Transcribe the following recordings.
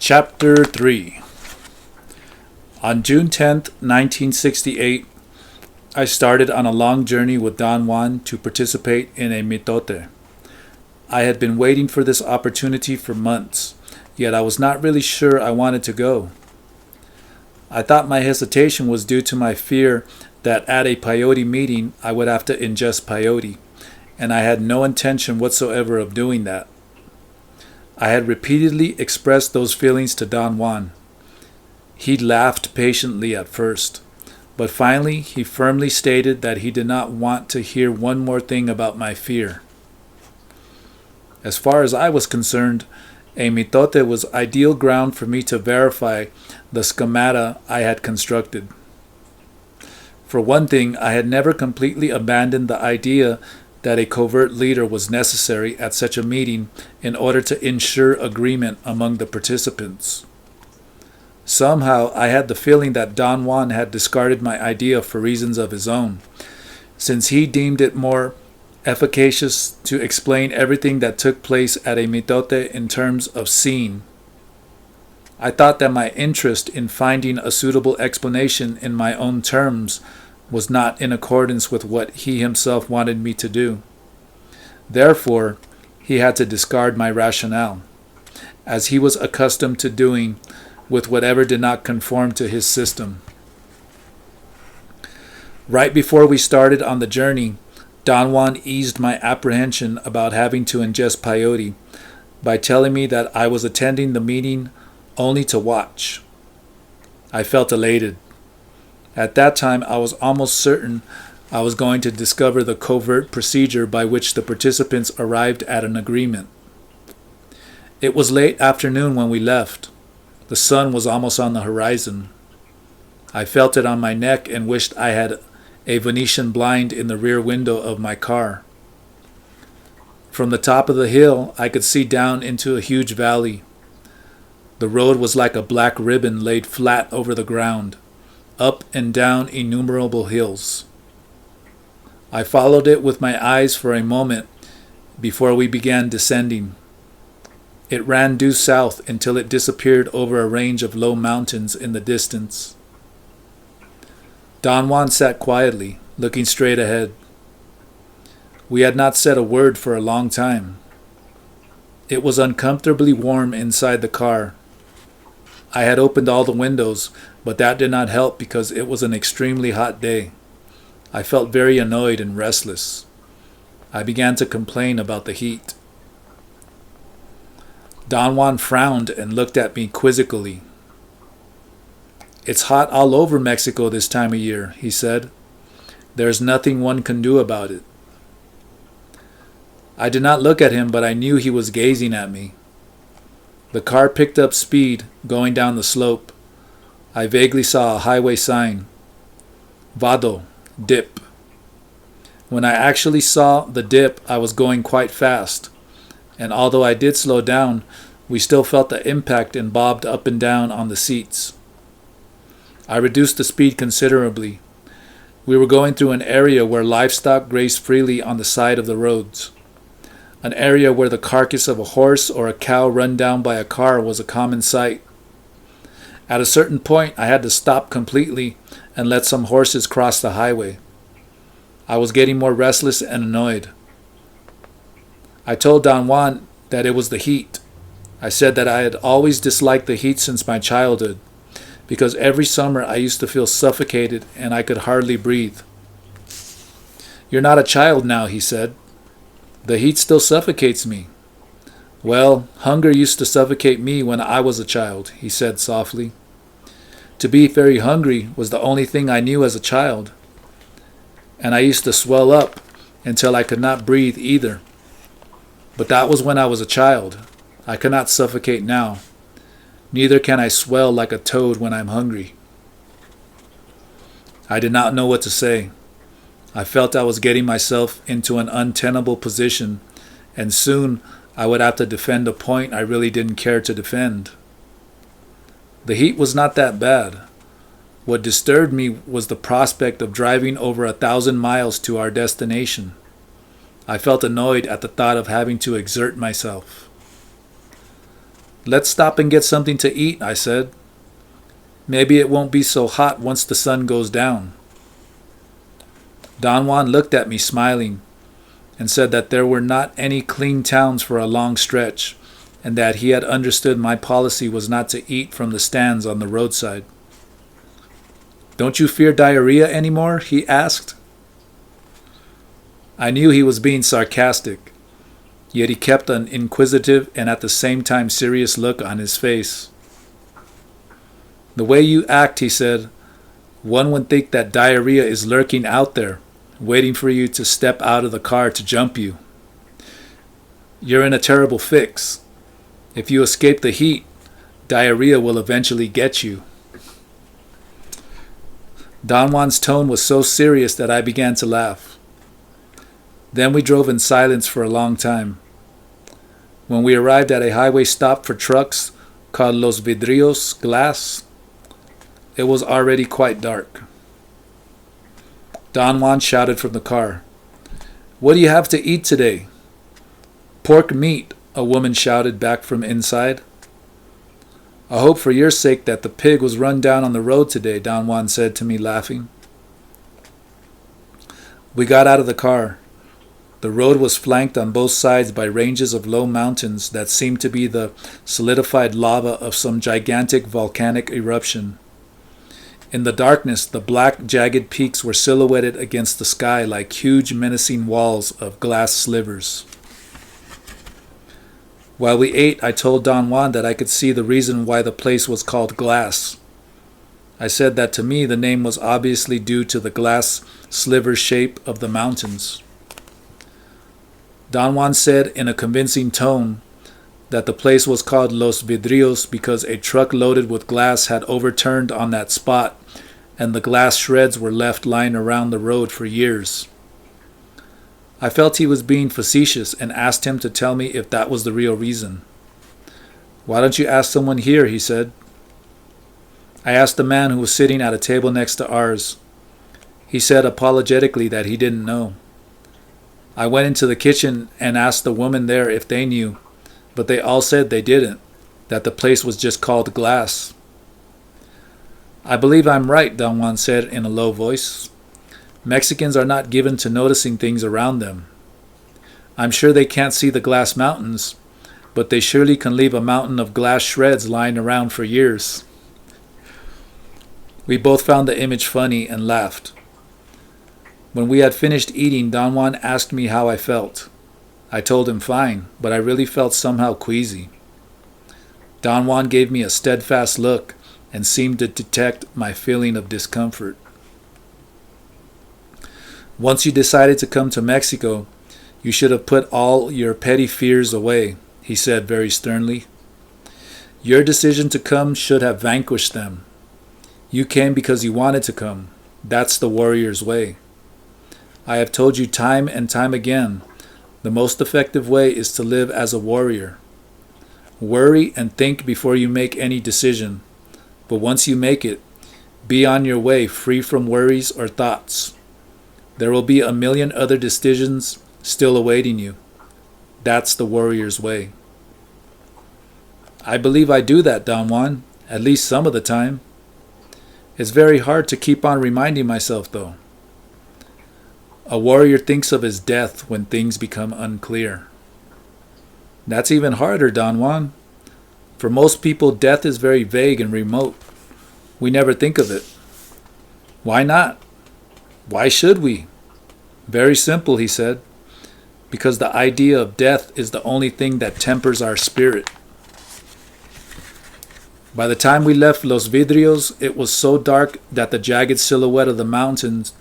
Chapter 3. On June 10th, 1968, I started on a long journey with Don Juan to participate in a mitote. I had been waiting for this opportunity for months, yet I was not really sure I wanted to go. I thought my hesitation was due to my fear that at a peyote meeting I would have to ingest peyote, and I had no intention whatsoever of doing that. I had repeatedly expressed those feelings to Don Juan. He laughed patiently at first, but finally he firmly stated that he did not want to hear one more thing about my fear. As far as I was concerned, a mitote was ideal ground for me to verify the schemata I had constructed. For one thing, I had never completely abandoned the idea that a covert leader was necessary at such a meeting in order to ensure agreement among the participants. Somehow, I had the feeling that Don Juan had discarded my idea for reasons of his own, since he deemed it more efficacious to explain everything that took place at a mitote in terms of scene. I thought that my interest in finding a suitable explanation in my own terms was not in accordance with what he himself wanted me to do. Therefore, he had to discard my rationale, as he was accustomed to doing with whatever did not conform to his system. Right before we started on the journey, Don Juan eased my apprehension about having to ingest peyote by telling me that I was attending the meeting only to watch. I felt elated. At that time, I was almost certain I was going to discover the covert procedure by which the participants arrived at an agreement. It was late afternoon when we left. The sun was almost on the horizon. I felt it on my neck and wished I had a Venetian blind in the rear window of my car. From the top of the hill, I could see down into a huge valley. The road was like a black ribbon laid flat over the ground, up and down innumerable hills. I followed it with my eyes for a moment before we began descending. It ran due south until it disappeared over a range of low mountains in the distance. Don Juan sat quietly, looking straight ahead. We had not said a word for a long time. It was uncomfortably warm inside the car. I had opened all the windows, but that did not help because it was an extremely hot day. I felt very annoyed and restless. I began to complain about the heat. Don Juan frowned and looked at me quizzically. "It's hot all over Mexico this time of year," he said. "There's nothing one can do about it." I did not look at him, but I knew he was gazing at me. The car picked up speed, going down the slope. I vaguely saw a highway sign. Vado, dip. When I actually saw the dip, I was going quite fast, and although I did slow down, we still felt the impact and bobbed up and down on the seats. I reduced the speed considerably. We were going through an area where livestock grazed freely on the side of the roads. An area where the carcass of a horse or a cow run down by a car was a common sight. At a certain point, I had to stop completely and let some horses cross the highway. I was getting more restless and annoyed. I told Don Juan that it was the heat. I said that I had always disliked the heat since my childhood, because every summer I used to feel suffocated and I could hardly breathe. "You're not a child now," he said. "The heat still suffocates me." "Well, hunger used to suffocate me when I was a child," he said softly. "To be very hungry was the only thing I knew as a child. And I used to swell up until I could not breathe either. But that was when I was a child. I cannot suffocate now. Neither can I swell like a toad when I'm hungry." I did not know what to say. I felt I was getting myself into an untenable position, and soon I would have to defend a point I really didn't care to defend. The heat was not that bad. What disturbed me was the prospect of driving over 1,000 miles to our destination. I felt annoyed at the thought of having to exert myself. "Let's stop and get something to eat," I said. "Maybe it won't be so hot once the sun goes down." Don Juan looked at me smiling and said that there were not any clean towns for a long stretch, and that he had understood my policy was not to eat from the stands on the roadside. "Don't you fear diarrhea anymore?" he asked. I knew he was being sarcastic, yet he kept an inquisitive and at the same time serious look on his face. "The way you act," he said, "one would think that diarrhea is lurking out there, waiting for you to step out of the car to jump you. You're in a terrible fix. If you escape the heat, diarrhea will eventually get you." Don Juan's tone was so serious that I began to laugh. Then we drove in silence for a long time. When we arrived at a highway stop for trucks called Los Vidrios, Glass, it was already quite dark. Don Juan shouted from the car, "What do you have to eat today?" "Pork meat," a woman shouted back from inside. "I hope for your sake that the pig was run down on the road today," Don Juan said to me, laughing. We got out of the car. The road was flanked on both sides by ranges of low mountains that seemed to be the solidified lava of some gigantic volcanic eruption. In the darkness, the black, jagged peaks were silhouetted against the sky like huge, menacing walls of glass slivers. While we ate, I told Don Juan that I could see the reason why the place was called Glass. I said that to me the name was obviously due to the glass sliver shape of the mountains. Don Juan said in a convincing tone that the place was called Los Vidrios because a truck loaded with glass had overturned on that spot and the glass shreds were left lying around the road for years. I felt he was being facetious and asked him to tell me if that was the real reason. "Why don't you ask someone here?" he said. I asked the man who was sitting at a table next to ours. He said apologetically that he didn't know. I went into the kitchen and asked the woman there if they knew, but they all said they didn't, that the place was just called Glass. "I believe I'm right," Don Juan said in a low voice. "Mexicans are not given to noticing things around them. I'm sure they can't see the glass mountains, but they surely can leave a mountain of glass shreds lying around for years." We both found the image funny and laughed. When we had finished eating, Don Juan asked me how I felt. I told him fine, but I really felt somehow queasy. Don Juan gave me a steadfast look and seemed to detect my feeling of discomfort. "Once you decided to come to Mexico, you should have put all your petty fears away," he said very sternly. "Your decision to come should have vanquished them. You came because you wanted to come. That's the warrior's way. I have told you time and time again, the most effective way is to live as a warrior. Worry and think before you make any decision, but once you make it, be on your way free from worries or thoughts. There will be a million other decisions still awaiting you. That's the warrior's way." I believe I do that, Don Juan, at least some of the time. It's very hard to keep on reminding myself, though. A warrior thinks of his death when things become unclear. That's even harder, Don Juan. For most people, death is very vague and remote. We never think of it. Why not? Why should we? Very simple, he said. Because the idea of death is the only thing that tempers our spirit. By the time we left Los Vidrios, it was so dark that the jagged silhouette of the mountains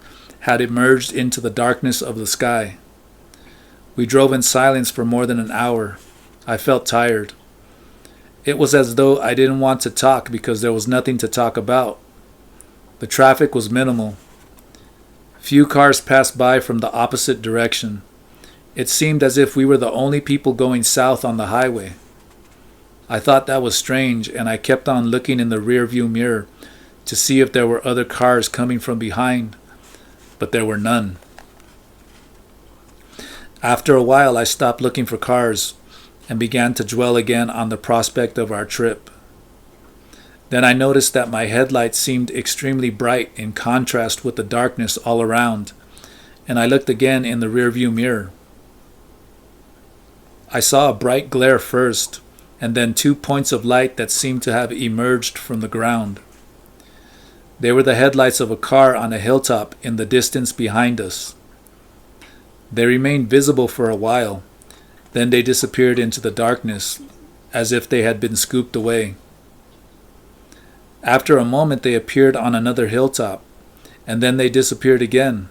had emerged into the darkness of the sky. We drove in silence for more than an hour. I felt tired. It was as though I didn't want to talk because there was nothing to talk about. The traffic was minimal. Few cars passed by from the opposite direction. It seemed as if we were the only people going south on the highway. I thought that was strange, and I kept on looking in the rearview mirror to see if there were other cars coming from behind, but there were none. After a while, I stopped looking for cars and began to dwell again on the prospect of our trip. Then I noticed that my headlights seemed extremely bright in contrast with the darkness all around, and I looked again in the rearview mirror. I saw a bright glare first, and then 2 points of light that seemed to have emerged from the ground. They were the headlights of a car on a hilltop in the distance behind us. They remained visible for a while, then they disappeared into the darkness, as if they had been scooped away. After a moment they appeared on another hilltop, and then they disappeared again.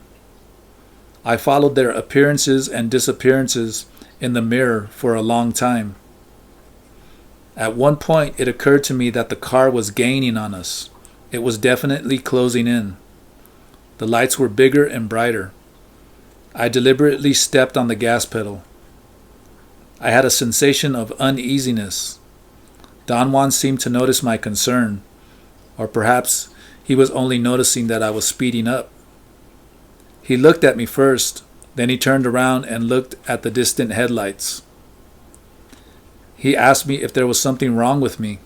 I followed their appearances and disappearances in the mirror for a long time. At one point it occurred to me that the car was gaining on us. It was definitely closing in. The lights were bigger and brighter. I deliberately stepped on the gas pedal. I had a sensation of uneasiness. Don Juan seemed to notice my concern, or perhaps he was only noticing that I was speeding up. He looked at me first, then he turned around and looked at the distant headlights. He asked me if there was something wrong with me.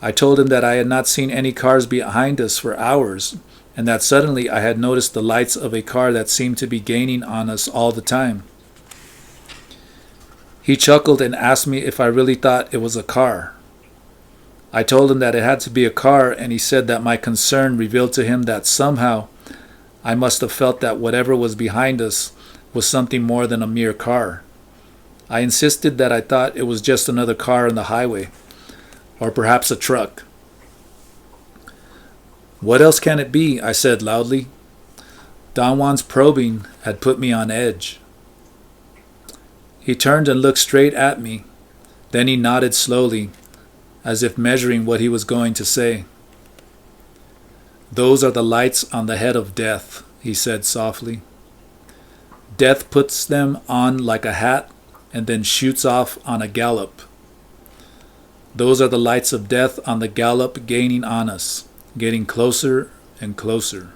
I told him that I had not seen any cars behind us for hours, and that suddenly I had noticed the lights of a car that seemed to be gaining on us all the time. He chuckled and asked me if I really thought it was a car. I told him that it had to be a car, and he said that my concern revealed to him that somehow I must have felt that whatever was behind us was something more than a mere car. I insisted that I thought it was just another car on the highway, or perhaps a truck. "What else can it be?" I said loudly. Don Juan's probing had put me on edge. He turned and looked straight at me. Then he nodded slowly, as if measuring what he was going to say. "Those are the lights on the head of death," he said softly. "Death puts them on like a hat and then shoots off on a gallop. Those are the lights of death on the gallop gaining on us, getting closer and closer."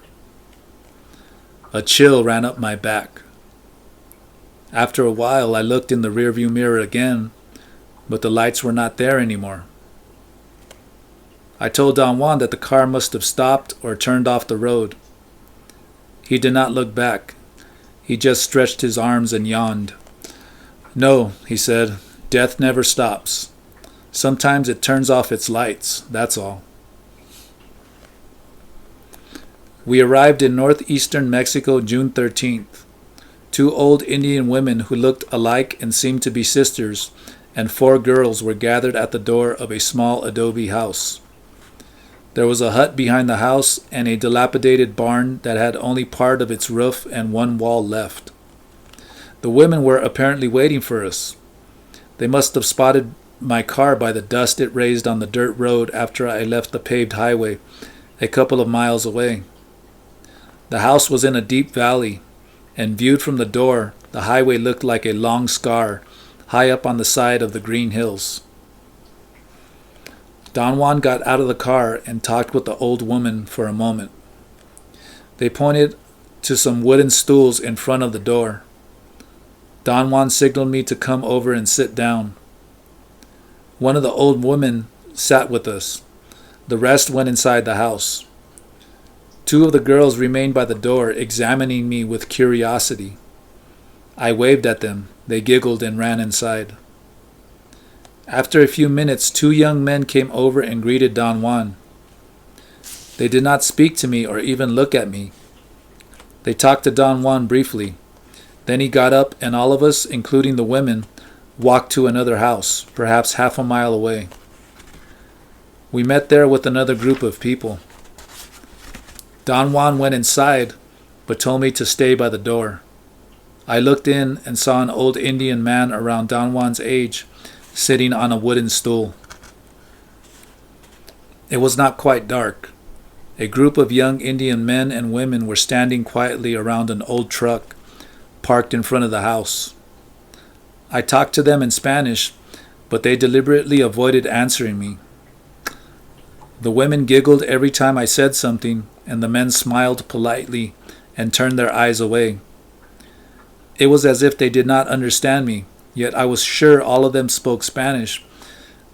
A chill ran up my back. After a while I looked in the rearview mirror again, but the lights were not there anymore. I told Don Juan that the car must have stopped or turned off the road. He did not look back. He just stretched his arms and yawned. "No," he said, "death never stops. Sometimes it turns off its lights, that's all." We arrived in northeastern Mexico June 13th. 2 old Indian women who looked alike and seemed to be sisters, and 4 girls were gathered at the door of a small adobe house. There was a hut behind the house and a dilapidated barn that had only part of its roof and 1 wall left. The women were apparently waiting for us. They must have spotted my car by the dust it raised on the dirt road after I left the paved highway a couple of miles away. The house was in a deep valley, and viewed from the door, the highway looked like a long scar high up on the side of the green hills. Don Juan got out of the car and talked with the old woman for a moment. They pointed to some wooden stools in front of the door. Don Juan signaled me to come over and sit down. One of the old women sat with us. The rest went inside the house. 2 of the girls remained by the door, examining me with curiosity. I waved at them. They giggled and ran inside. After a few minutes, 2 young men came over and greeted Don Juan. They did not speak to me or even look at me. They talked to Don Juan briefly. Then he got up and all of us, including the women, walked to another house, perhaps half a mile away. We met there with another group of people. Don Juan went inside, but told me to stay by the door. I looked in and saw an old Indian man around Don Juan's age, sitting on a wooden stool. It was not quite dark. A group of young Indian men and women were standing quietly around an old truck parked in front of the house. I talked to them in Spanish, but they deliberately avoided answering me. The women giggled every time I said something, and the men smiled politely and turned their eyes away. It was as if they did not understand me, yet I was sure all of them spoke Spanish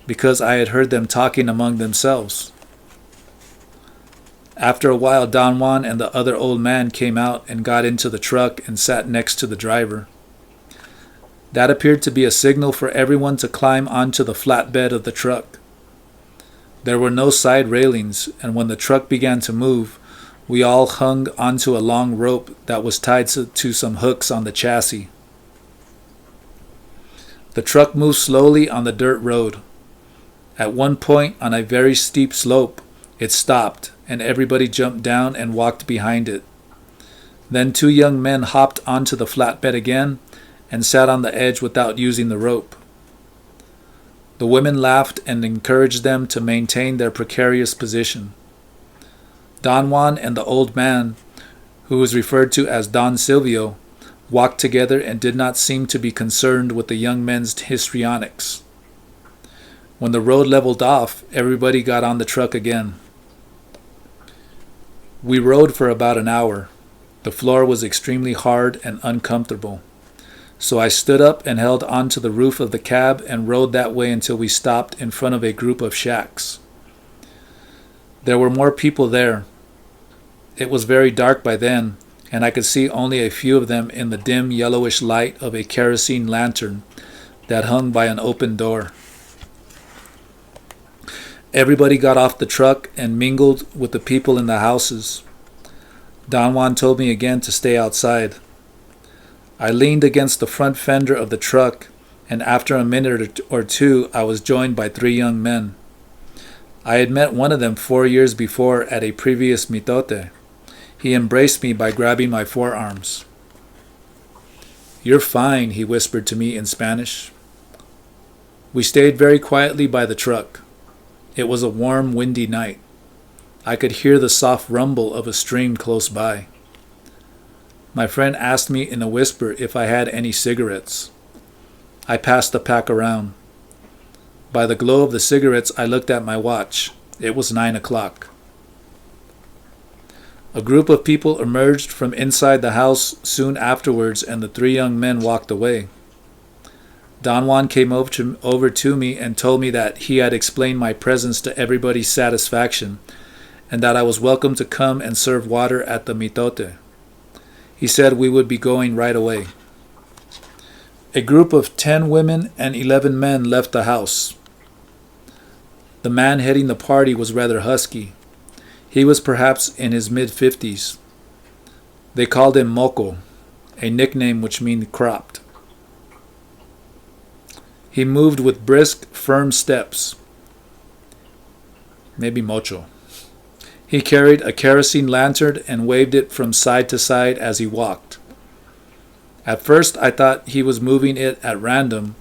because I had heard them talking among themselves. After a while, Don Juan and the other old man came out and got into the truck and sat next to the driver. That appeared to be a signal for everyone to climb onto the flatbed of the truck. There were no side railings, and when the truck began to move, we all hung onto a long rope that was tied to some hooks on the chassis. The truck moved slowly on the dirt road. At one point on a very steep slope, it stopped, and everybody jumped down and walked behind it. Then 2 young men hopped onto the flatbed again and sat on the edge without using the rope. The women laughed and encouraged them to maintain their precarious position. Don Juan and the old man, who was referred to as Don Silvio, walked together and did not seem to be concerned with the young men's histrionics. When the road leveled off, everybody got on the truck again. We rode for about an hour. The floor was extremely hard and uncomfortable. So I stood up and held onto the roof of the cab and rode that way until we stopped in front of a group of shacks. There were more people there. It was very dark by then, and I could see only a few of them in the dim yellowish light of a kerosene lantern that hung by an open door. Everybody got off the truck and mingled with the people in the houses. Don Juan told me again to stay outside. I leaned against the front fender of the truck, and after a minute or two, I was joined by 3 young men. I had met one of them 4 years before at a previous mitote. He embraced me by grabbing my forearms. "You're fine," he whispered to me in Spanish. We stayed very quietly by the truck. It was a warm, windy night. I could hear the soft rumble of a stream close by. My friend asked me in a whisper if I had any cigarettes. I passed the pack around. By the glow of the cigarettes, I looked at my watch. It was 9 o'clock. A group of people emerged from inside the house soon afterwards, and the 3 young men walked away. Don Juan came over to me and told me that he had explained my presence to everybody's satisfaction, and that I was welcome to come and serve water at the mitote. He said we would be going right away. A group of 10 women and 11 men left the house. The man heading the party was rather husky. He was perhaps in his mid-50s. They called him Mochu, a nickname which means cropped. He moved with brisk, firm steps. Maybe Mocho. He carried a kerosene lantern and waved it from side to side as he walked. At first I thought he was moving it at random,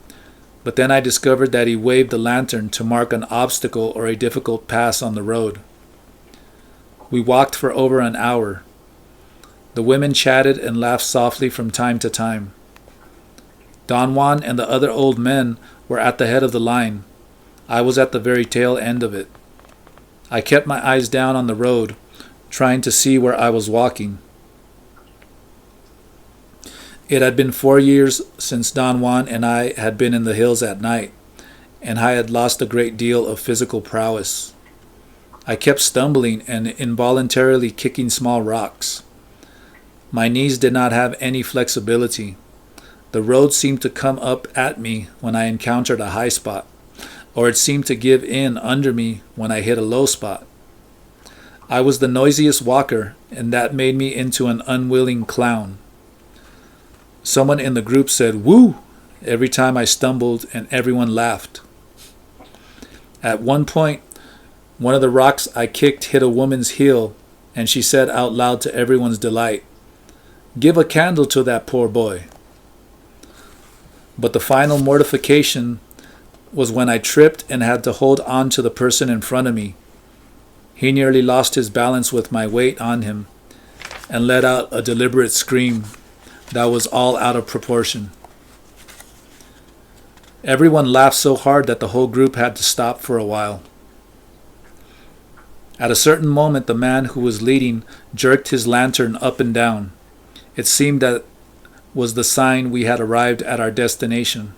but then I discovered that he waved the lantern to mark an obstacle or a difficult pass on the road. We walked for over an hour. The women chatted and laughed softly from time to time. Don Juan and the other old men were at the head of the line. I was at the very tail end of it. I kept my eyes down on the road, trying to see where I was walking. It had been 4 years since Don Juan and I had been in the hills at night, and I had lost a great deal of physical prowess. I kept stumbling and involuntarily kicking small rocks. My knees did not have any flexibility. The road seemed to come up at me when I encountered a high spot, or it seemed to give in under me when I hit a low spot. I was the noisiest walker, and that made me into an unwilling clown. Someone in the group said, "Woo!" every time I stumbled, and everyone laughed. At one point, one of the rocks I kicked hit a woman's heel, and she said out loud to everyone's delight, "Give a candle to that poor boy." But the final mortification was when I tripped and had to hold on to the person in front of me. He nearly lost his balance with my weight on him and let out a deliberate scream that was all out of proportion. Everyone laughed so hard that the whole group had to stop for a while. At a certain moment, the man who was leading jerked his lantern up and down. It seemed that was the sign we had arrived at our destination.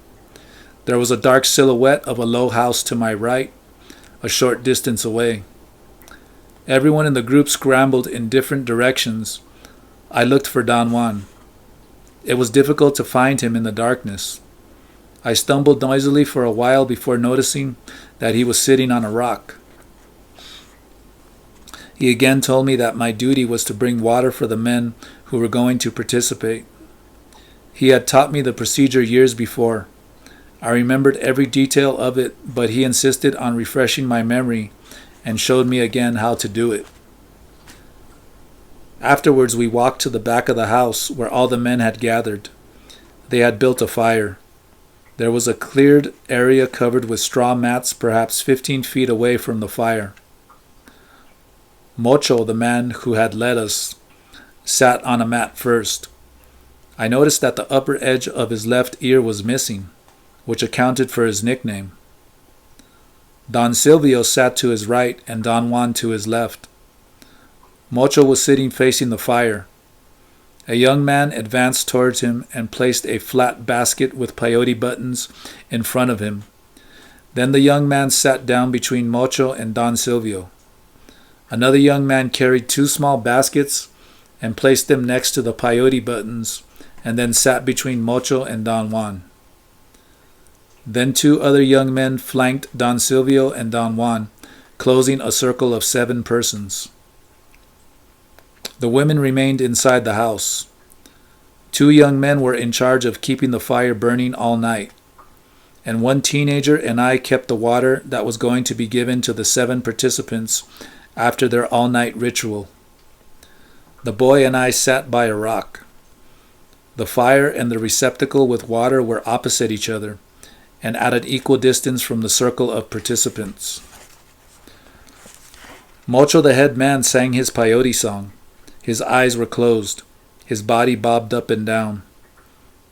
There was a dark silhouette of a low house to my right, a short distance away. Everyone in the group scrambled in different directions. I looked for Don Juan. It was difficult to find him in the darkness. I stumbled noisily for a while before noticing that he was sitting on a rock. He again told me that my duty was to bring water for the men who were going to participate. He had taught me the procedure years before. I remembered every detail of it, but he insisted on refreshing my memory and showed me again how to do it. Afterwards, we walked to the back of the house where all the men had gathered. They had built a fire. There was a cleared area covered with straw mats perhaps 15 feet away from the fire. Mocho, the man who had led us, sat on a mat first. I noticed that the upper edge of his left ear was missing, which accounted for his nickname. Don Silvio sat to his right and Don Juan to his left. Mocho was sitting facing the fire. A young man advanced towards him and placed a flat basket with peyote buttons in front of him. Then the young man sat down between Mocho and Don Silvio. Another young man carried 2 small baskets and placed them next to the peyote buttons and then sat between Mocho and Don Juan. Then 2 other young men flanked Don Silvio and Don Juan, closing a circle of 7 persons. The women remained inside the house. 2 young men were in charge of keeping the fire burning all night, and 1 teenager and I kept the water that was going to be given to the 7 participants after their all-night ritual. The boy and I sat by a rock. The fire and the receptacle with water were opposite each other, and at an equal distance from the circle of participants. Mocho, the head man, sang his peyote song. His eyes were closed. His body bobbed up and down.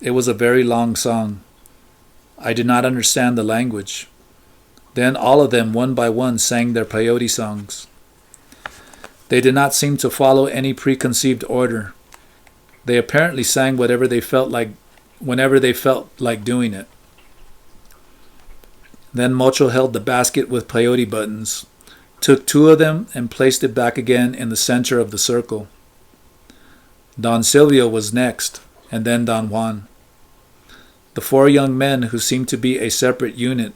It was a very long song. I did not understand the language. Then all of them, one by one, sang their peyote songs. They did not seem to follow any preconceived order. They apparently sang whatever they felt like, whenever they felt like doing it. Then Mocho held the basket with peyote buttons, took 2 of them and placed it back again in the center of the circle. Don Silvio was next, and then Don Juan. The 4 young men, who seemed to be a separate unit,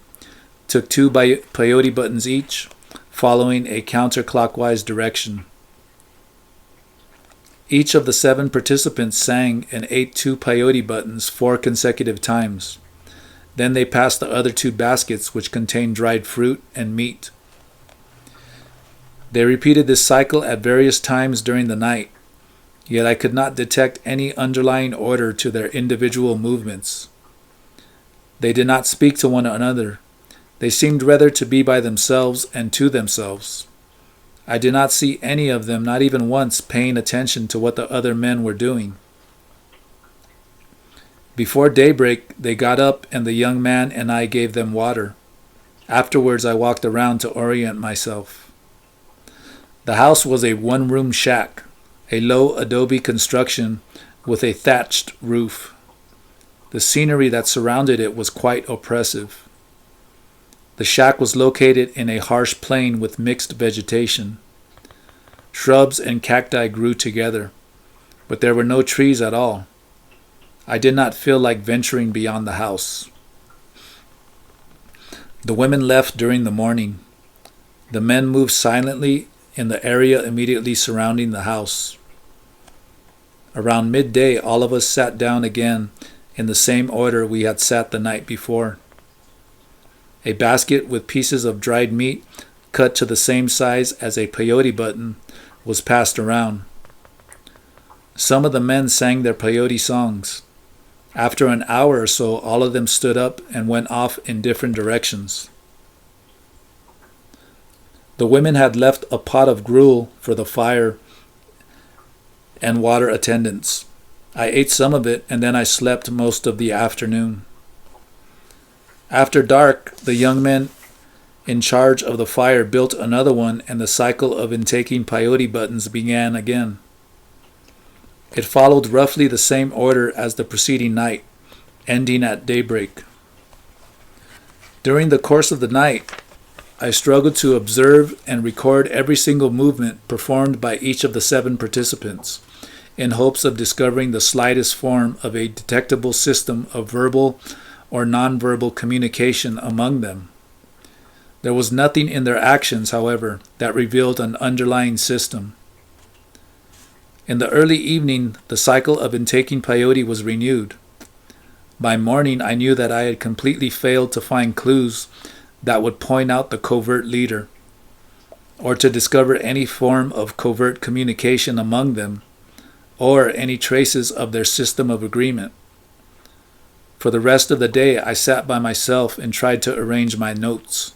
took 2 peyote buttons each, following a counterclockwise direction. Each of the 7 participants sang and ate 2 peyote buttons 4 consecutive times. Then they passed the other 2 baskets, which contained dried fruit and meat. They repeated this cycle at various times during the night, yet I could not detect any underlying order to their individual movements. They did not speak to one another. They seemed rather to be by themselves and to themselves. I did not see any of them, not even once, paying attention to what the other men were doing. Before daybreak, they got up and the young man and I gave them water. Afterwards, I walked around to orient myself. The house was a 1-room shack, a low adobe construction with a thatched roof. The scenery that surrounded it was quite oppressive. The shack was located in a harsh plain with mixed vegetation. Shrubs and cacti grew together, but there were no trees at all. I did not feel like venturing beyond the house. The women left during the morning. The men moved silently in the area immediately surrounding the house. Around midday, all of us sat down again in the same order we had sat the night before. A basket with pieces of dried meat cut to the same size as a peyote button was passed around. Some of the men sang their peyote songs. After an hour or so, all of them stood up and went off in different directions. The women had left a pot of gruel for the fire and water attendants. I ate some of it and then I slept most of the afternoon. After dark, the young men in charge of the fire built another one and the cycle of intaking peyote buttons began again. It followed roughly the same order as the preceding night, ending at daybreak. During the course of the night, I struggled to observe and record every single movement performed by each of the 7 participants, in hopes of discovering the slightest form of a detectable system of verbal or nonverbal communication among them. There was nothing in their actions, however, that revealed an underlying system. In the early evening, the cycle of intaking peyote was renewed. By morning, I knew that I had completely failed to find clues that would point out the covert leader, or to discover any form of covert communication among them, or any traces of their system of agreement. For the rest of the day, I sat by myself and tried to arrange my notes.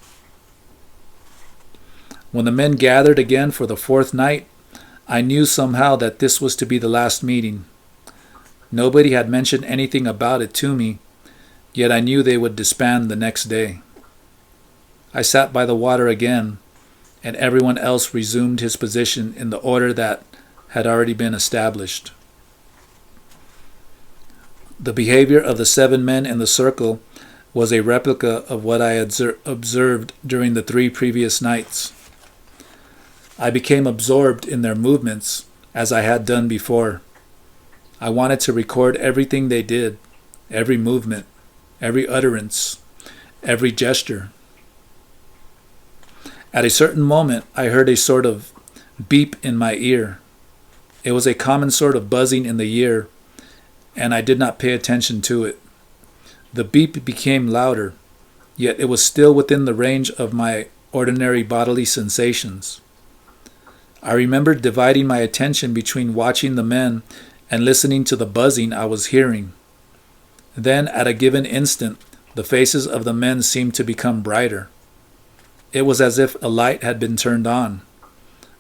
When the men gathered again for the 4th night, I knew somehow that this was to be the last meeting. Nobody had mentioned anything about it to me, yet I knew they would disband the next day. I sat by the water again, and everyone else resumed his position in the order that had already been established. The behavior of the 7 men in the circle was a replica of what I had observed during the 3 previous nights. I became absorbed in their movements, as I had done before. I wanted to record everything they did, every movement, every utterance, every gesture. At a certain moment, I heard a sort of beep in my ear. It was a common sort of buzzing in the ear, and I did not pay attention to it. The beep became louder, yet it was still within the range of my ordinary bodily sensations. I remembered dividing my attention between watching the men and listening to the buzzing I was hearing. Then, at a given instant, the faces of the men seemed to become brighter. It was as if a light had been turned on,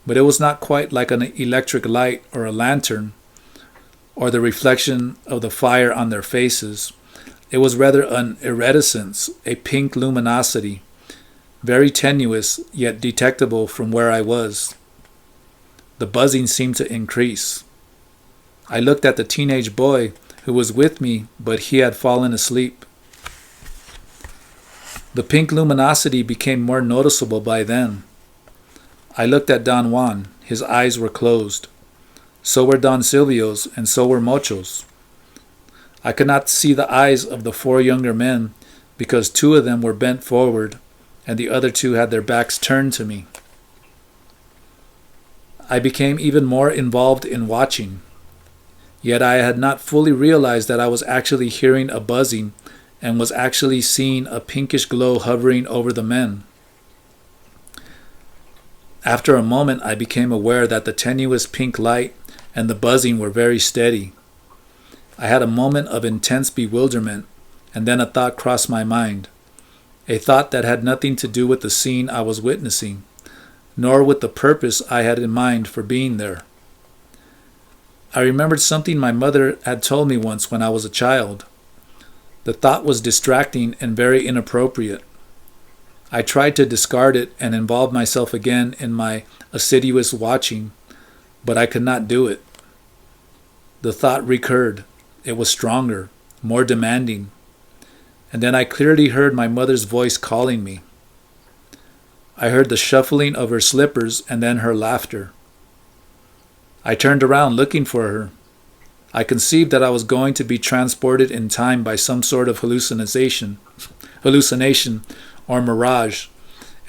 but it was not quite like an electric light or a lantern, or the reflection of the fire on their faces. It was rather an iridescence, a pink luminosity, very tenuous yet detectable from where I was. The buzzing seemed to increase. I looked at the teenage boy who was with me, but he had fallen asleep. The pink luminosity became more noticeable by then. I looked at Don Juan. His eyes were closed. So were Don Silvio's, and so were Mocho's. I could not see the eyes of the 4 younger men because 2 of them were bent forward and the other 2 had their backs turned to me. I became even more involved in watching. Yet I had not fully realized that I was actually hearing a buzzing and was actually seeing a pinkish glow hovering over the men. After a moment, I became aware that the tenuous pink light and the buzzing were very steady. I had a moment of intense bewilderment, and then a thought crossed my mind, a thought that had nothing to do with the scene I was witnessing, nor with the purpose I had in mind for being there. I remembered something my mother had told me once when I was a child. The thought was distracting and very inappropriate. I tried to discard it and involve myself again in my assiduous watching, but I could not do it. The thought recurred. It was stronger, more demanding. And then I clearly heard my mother's voice calling me. I heard the shuffling of her slippers and then her laughter. I turned around looking for her. I conceived that I was going to be transported in time by some sort of hallucination or mirage,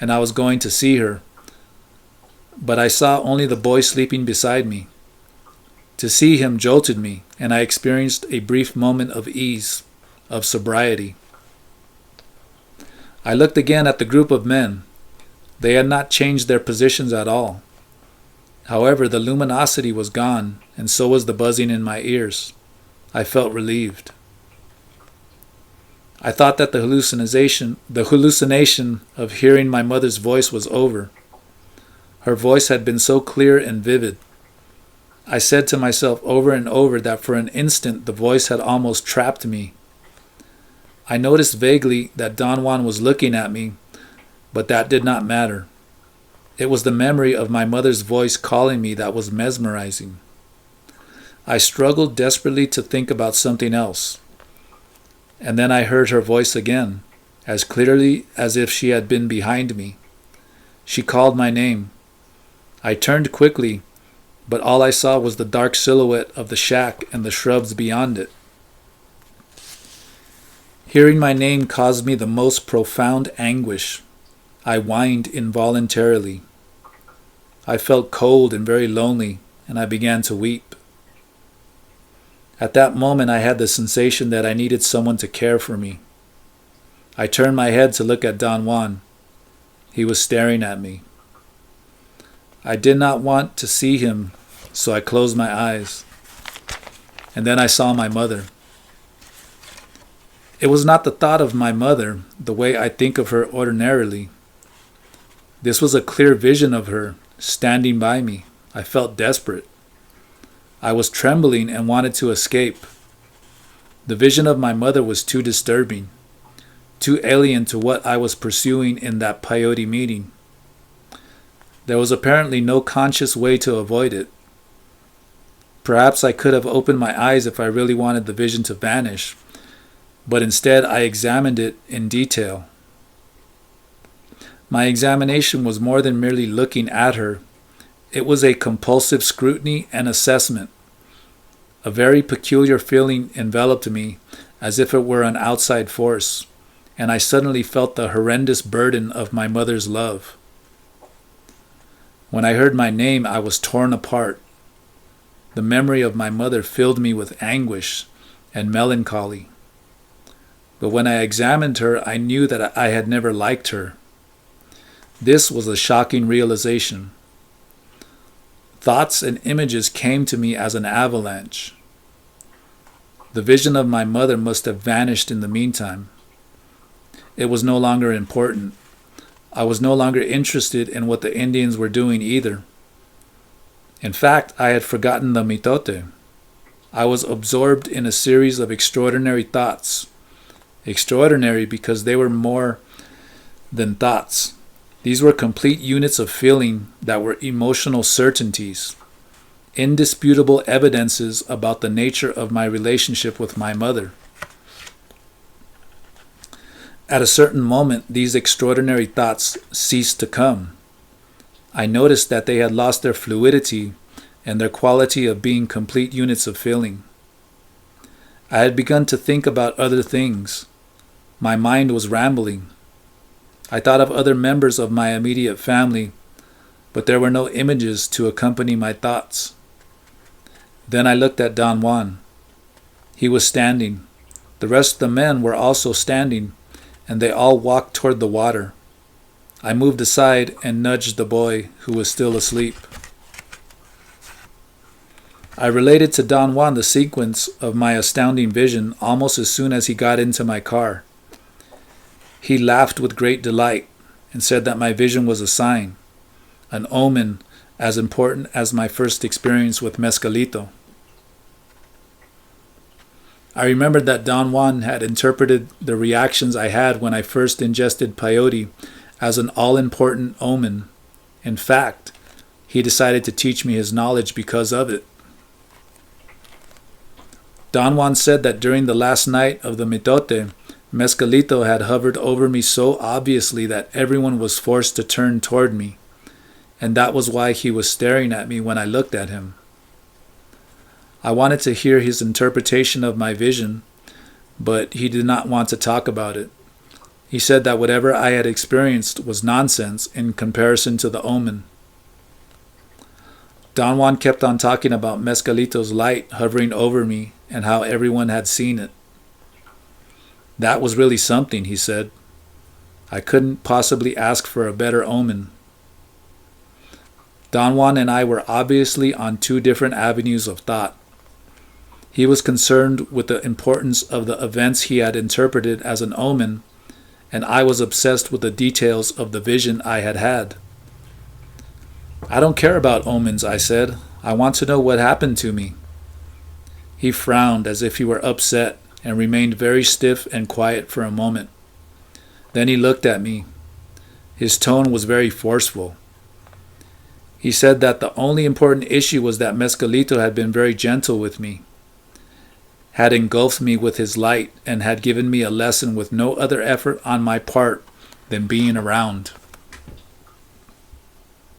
and I was going to see her. But I saw only the boy sleeping beside me. To see him jolted me, and I experienced a brief moment of ease, of sobriety. I looked again at the group of men. They had not changed their positions at all. However, the luminosity was gone, and so was the buzzing in my ears. I felt relieved. I thought that the hallucination of hearing my mother's voice was over. Her voice had been so clear and vivid. I said to myself over and over that for an instant the voice had almost trapped me. I noticed vaguely that Don Juan was looking at me, but that did not matter. It was the memory of my mother's voice calling me that was mesmerizing. I struggled desperately to think about something else. And then I heard her voice again, as clearly as if she had been behind me. She called my name. I turned quickly, but all I saw was the dark silhouette of the shack and the shrubs beyond it. Hearing my name caused me the most profound anguish. I whined involuntarily. I felt cold and very lonely, and I began to weep. At that moment, I had the sensation that I needed someone to care for me. I turned my head to look at Don Juan. He was staring at me. I did not want to see him, so I closed my eyes. And then I saw my mother. It was not the thought of my mother, the way I think of her ordinarily. This was a clear vision of her, standing by me. I felt desperate. I was trembling and wanted to escape. The vision of my mother was too disturbing, too alien to what I was pursuing in that peyote meeting. There was apparently no conscious way to avoid it. Perhaps I could have opened my eyes if I really wanted the vision to vanish, but instead I examined it in detail. My examination was more than merely looking at her. It was a compulsive scrutiny and assessment. A very peculiar feeling enveloped me, as if it were an outside force, and I suddenly felt the horrendous burden of my mother's love. When I heard my name, I was torn apart. The memory of my mother filled me with anguish and melancholy. But when I examined her, I knew that I had never liked her. This was a shocking realization. Thoughts and images came to me as an avalanche. The vision of my mother must have vanished in the meantime. It was no longer important. I was no longer interested in what the Indians were doing either. In fact, I had forgotten the mitote. I was absorbed in a series of extraordinary thoughts. Extraordinary because they were more than thoughts. These were complete units of feeling that were emotional certainties, indisputable evidences about the nature of my relationship with my mother. At a certain moment, these extraordinary thoughts ceased to come. I noticed that they had lost their fluidity and their quality of being complete units of feeling. I had begun to think about other things. My mind was rambling. I thought of other members of my immediate family, but there were no images to accompany my thoughts. Then I looked at Don Juan. He was standing. The rest of the men were also standing, and they all walked toward the water. I moved aside and nudged the boy, who was still asleep. I related to Don Juan the sequence of my astounding vision almost as soon as he got into my car. He laughed with great delight and said that my vision was a sign, an omen as important as my first experience with Mescalito. I remembered that Don Juan had interpreted the reactions I had when I first ingested peyote as an all-important omen. In fact, he decided to teach me his knowledge because of it. Don Juan said that during the last night of the mitote, Mescalito had hovered over me so obviously that everyone was forced to turn toward me, and that was why he was staring at me when I looked at him. I wanted to hear his interpretation of my vision, but he did not want to talk about it. He said that whatever I had experienced was nonsense in comparison to the omen. Don Juan kept on talking about Mescalito's light hovering over me and how everyone had seen it. That was really something, he said. I couldn't possibly ask for a better omen. Don Juan and I were obviously on two different avenues of thought. He was concerned with the importance of the events he had interpreted as an omen, and I was obsessed with the details of the vision I had had. I don't care about omens, I said. I want to know what happened to me. He frowned as if he were upset and remained very stiff and quiet for a moment. Then he looked at me. His tone was very forceful. He said that the only important issue was that Mescalito had been very gentle with me. had engulfed me with his light and had given me a lesson with no other effort on my part than being around.